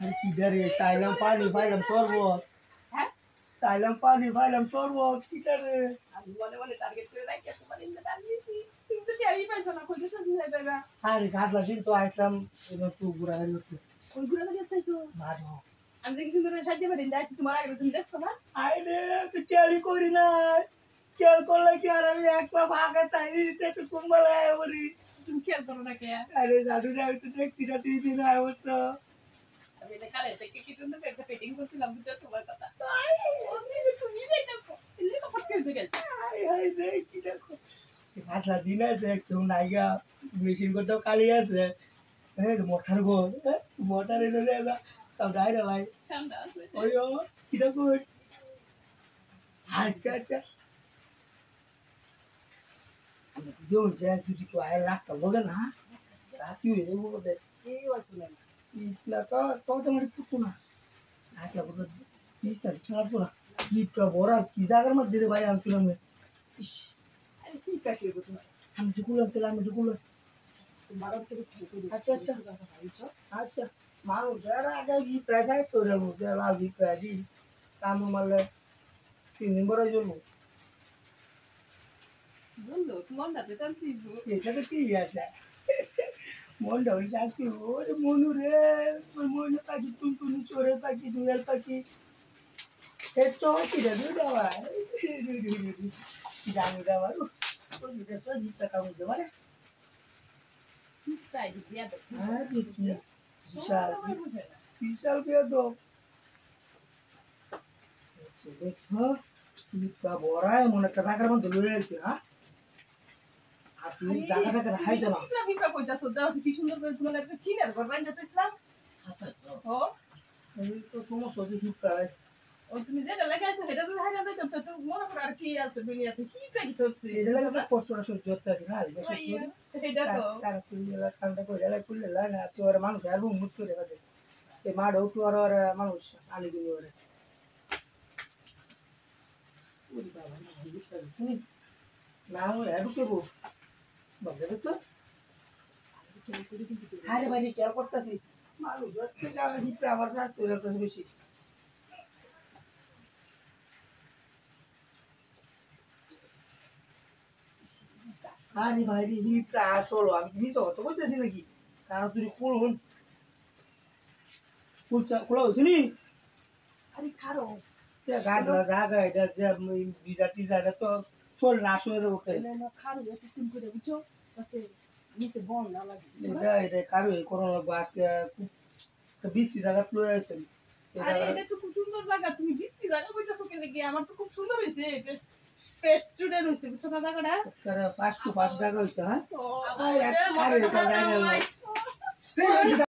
আরে কি জারে চাইলাম পানি পাইলাম শরবত। হ্যাঁ চাইলাম পানি পাইলাম শরবত কি জারে। আমি মনে মনে টার্গেট করে রাখি তোমার ইন্দা টার্গেটই তুমি তো টেরই পাইছো না কই গেছো জিলাই পাইবা আরে গাদলা দিন তো আইলাম এবার তো ঘুরা গেল ওই ঘুরে লাগে তাইছো ভালো। আমি দেখি সুন্দর সাহায্য করে দিন আইছি তোমার আগে তুমি দেখছো না আরে তো খেয়ালই করি না, খেয়াল করলে কি আর আমি একলা ভাগে তাই তো কুম্বালা বলি। তুমি খেয়াল করো না কে আরে দাদু আমি তো দেখছি না টিভি না অবস্থা। আমি এটা কালে থেকে কি সুন্দর একটা পেটিং করছিলাম বুঝছো তোমার কথা ও নিজে তুমি যাইতা এলে তো ফট করে গেছে আরে হাই রে কি দেখো গাদলা দিন আছে কেউ নাইগা মেশিন করতেও কালি আছে। হ্যাঁ মোটর গো মোটর এনে না তাও যাই রে ভাই। ঠান্ডা আছে ওই ও কিটা কই আচ্ছা আচ্ছা যখন যায় যদি কেউ আয়ের রাস্তা বলে না রাতি হয়ে যাবো ওদের এই হইতো না ইটলা তো তো তোমার টুকু না আসলা বলে পিসটা ছাড়বো না কিপটা বড় কি জায়গার মধ্যে রে ভাই আমি চুলাম ইস আরে কি চাকরি করতে আমি ঢুকুলাম তেল আমি ঢুকুলাম। তোমার তো খেয়ে করে আচ্ছা আচ্ছা আচ্ছা মানুষ এর আগে কি প্রাইস করে যাবো লাভ কি প্রাইস কাম মারলে 3 দিন পরে চলবো বললো তোমার না তো টানছি এটাতে কি আছে মনটা ওই চাকরি ওরে মনু রে ওই মনু পাখি টুনটুনি চোরের পাখি দুয়াল পাখি এর চৌকি রে দুটা জানি দেওয়া ওই দুটা সব জিতটা কাম হতে পারে। তাই দিয়া তো হ্যাঁ দেখি বিশাল বিশাল বেদম দেখছো জিতটা বড়ায় মনে একটা টাকার মধ্যে লড়ে আছে। হ্যাঁ আর তুমি টাকা টাকা রাখাইছো না পিপড়া পিপড়া কইতাছো দাও কি সুন্দর করে তোমার একটা চিনার ঘর বাইন্দা তো ইসলাম আচ্ছা ও এই তো সমস্যা হচ্ছে জিতটা ও তুমি যেটা লেগে আছো সেটা তো হাইরা দিতাম তো তোর মনে করো আর কি আছে দুনিয়াতে কি প্যাকি করছে এটা লাগে তো কষ্টটা সহ্য করতে আছে না সেইটা তো তারা খুললে ঠান্ডা করে গেলে খুললে না তো ওরা মানুষ আর মুখ করে বাজে এই মাঠ উঠু আর ওরা মানুষ আনি দিনি ওরা ওরে বাবা না বুঝতে তুমি না হলে ঢুকেবো বুঝতে পারছো। আরে ভাই খেয়াল করতেছি মানুষ হিপে আমার স্বাস্থ্য হয়ে যাচ্ছে বেশি। আরে ভাই রে হিপটা আসলো আমি মিস হতো কইতেছি নাকি কারণ তুই খুলুন খোলা হয়েছে নি আরে খারো গাডলা জায়গা এটা যে ভিজা টিজা এটা তো চল না আসলে ওকে না খারো সিস্টেম করে বুঝছো যাতে নিতে বল না লাগে এটা এটা কারো করোনা আজকে খুব বেশি জায়গা প্লয় আছে। আরে এটা তো খুব সুন্দর জায়গা তুমি বিশ্রী জায়গা কইতাছো কেন কি আমার তো খুব সুন্দর হইছে পেস্ট স্টুডেন্ট হইছে বুঝছো না জায়গাটা 5 to 5 টাকা হইছে। হ্যাঁ ও আরে কারে এটা জায়গা